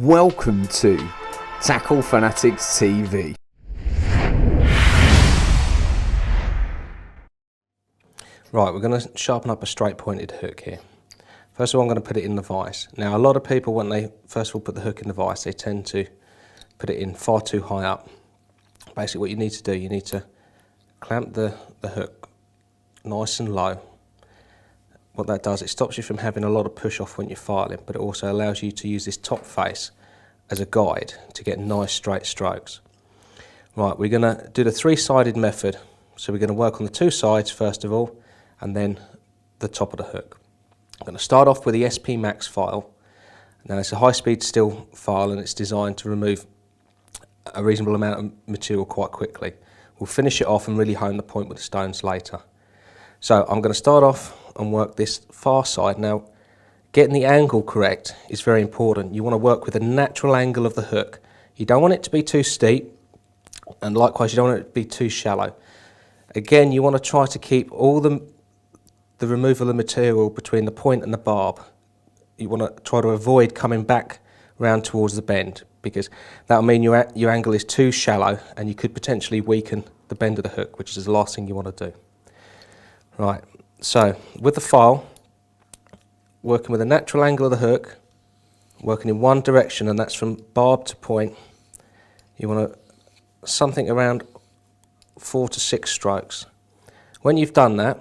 Welcome to Tackle Fanatics TV. Right, we're going to sharpen up a straight pointed hook here. First of all, I'm going to put it in the vise. Now, a lot of people, when they first of all put the hook in the vise, they tend to put it in far too high up. Basically, what you need to do, you need to clamp the hook nice and low. What that does, it stops you from having a lot of push off when you're filing, but it also allows you to use this top face as a guide to get nice straight strokes. Right, we're going to do the three-sided method. So we're going to work on the two sides first of all, and then the top of the hook. I'm going to start off with the SP Max file. Now it's a high-speed steel file and it's designed to remove a reasonable amount of material quite quickly. We'll finish it off and really hone the point with the stones later. So I'm going to start off and work this far side. Now, getting the angle correct is very important. You want to work with a natural angle of the hook. You don't want it to be too steep, and likewise you don't want it to be too shallow. Again, you want to try to keep all the removal of material between the point and the barb. You want to try to avoid coming back round towards the bend, because that'll mean your angle is too shallow and you could potentially weaken the bend of the hook, which is the last thing you want to do. Right, so with the file, working with a natural angle of the hook, working in one direction, and that's from barb to point. You want something around 4 to 6 strokes. When you've done that,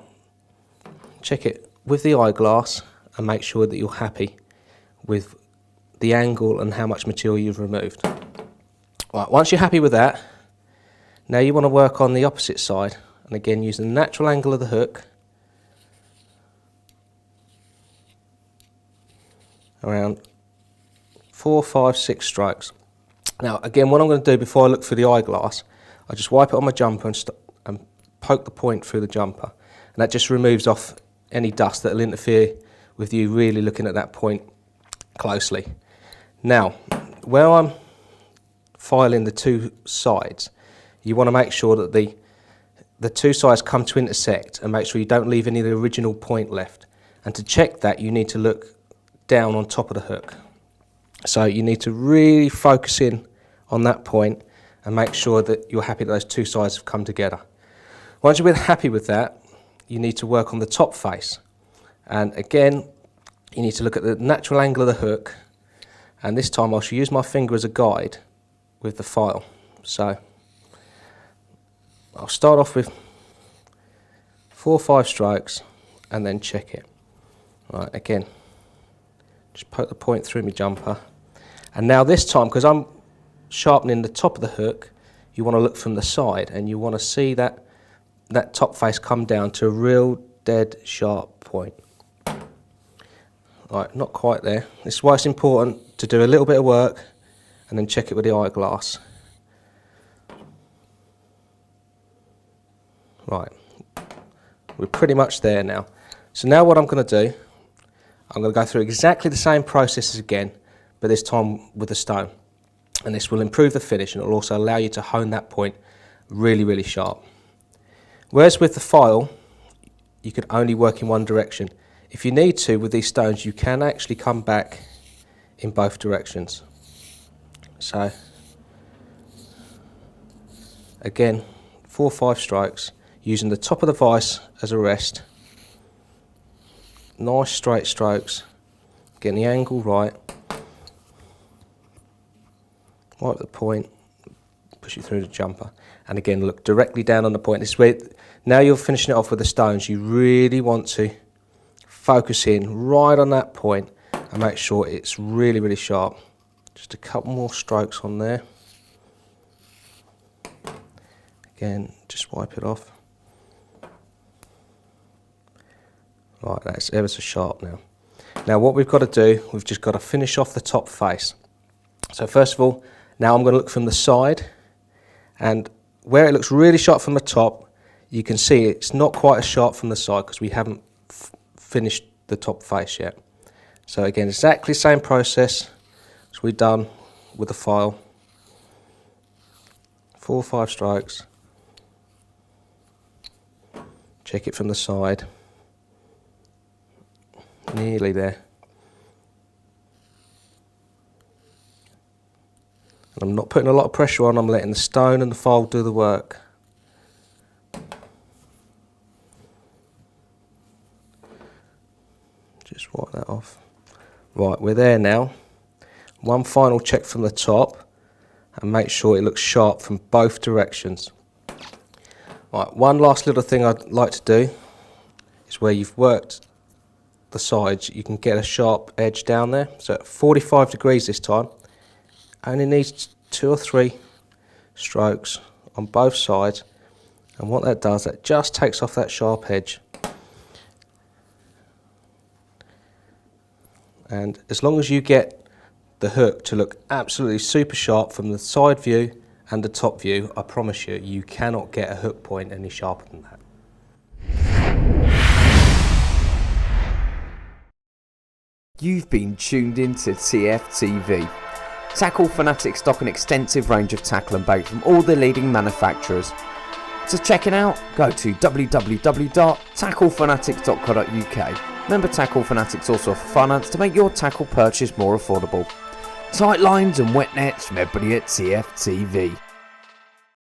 check it with the eyeglass and make sure that you're happy with the angle and how much material you've removed. Right, once you're happy with that, now you want to work on the opposite side, and again using the natural angle of the hook around 4, 5, 6 strokes. Now again, what I'm going to do before I look through the eyeglass, I just wipe it on my jumper and poke the point through the jumper, and that just removes off any dust that will interfere with you really looking at that point closely. Now, where I'm filing the two sides, you want to make sure that the two sides come to intersect, and make sure you don't leave any of the original point left. And to check that, you need to look down on top of the hook. So you need to really focus in on that point and make sure that you're happy that those two sides have come together. Once you're happy with that, you need to work on the top face. And again, you need to look at the natural angle of the hook, and this time I shall use my finger as a guide with the file. So I'll start off with 4 or 5 strokes and then check it. Right, again, just poke the point through my jumper. And now this time, because I'm sharpening the top of the hook, you want to look from the side and you want to see that top face come down to a real dead sharp point. Right, not quite there. This is why it's important to do a little bit of work and then check it with the eyeglass. Right, we're pretty much there now. So now what I'm going to do, I'm going to go through exactly the same processes again, but this time with the stone. And this will improve the finish, and it will also allow you to hone that point really, really sharp. Whereas with the file, you can only work in one direction. If you need to, with these stones, you can actually come back in both directions. So, again, 4 or 5 strokes, using the top of the vise as a rest. Nice straight strokes, getting the angle right. Wipe the point, push it through the jumper, and again look directly down on the point. This is where, now you're finishing it off with the stones, you really want to focus in right on that point and make sure it's really, really sharp. Just a couple more strokes on there. Again, just wipe it off. Right, that's ever so sharp now. Now what we've got to do, we've just got to finish off the top face. So first of all, now I'm going to look from the side, and where it looks really sharp from the top, you can see it's not quite as sharp from the side because we haven't finished the top face yet. So again, exactly the same process as we've done with the file. 4 or 5 strokes. Check it from the side. Nearly there. And I'm not putting a lot of pressure on, I'm letting the stone and the fold do the work. Just wipe that off. Right, we're there now. One final check from the top and make sure it looks sharp from both directions. Right, one last little thing I'd like to do is where you've worked the sides, you can get a sharp edge down there. So at 45 degrees this time, only needs 2 or 3 strokes on both sides. And what that does, that just takes off that sharp edge. And as long as you get the hook to look absolutely super sharp from the side view and the top view, I promise you, you cannot get a hook point any sharper than that. You've been tuned into TFTV. Tackle Fanatics stock an extensive range of tackle and bait from all the leading manufacturers. To check it out, go to www.tacklefanatics.co.uk. Remember, Tackle Fanatics also offer finance to make your tackle purchase more affordable. Tight lines and wet nets from everybody at TFTV.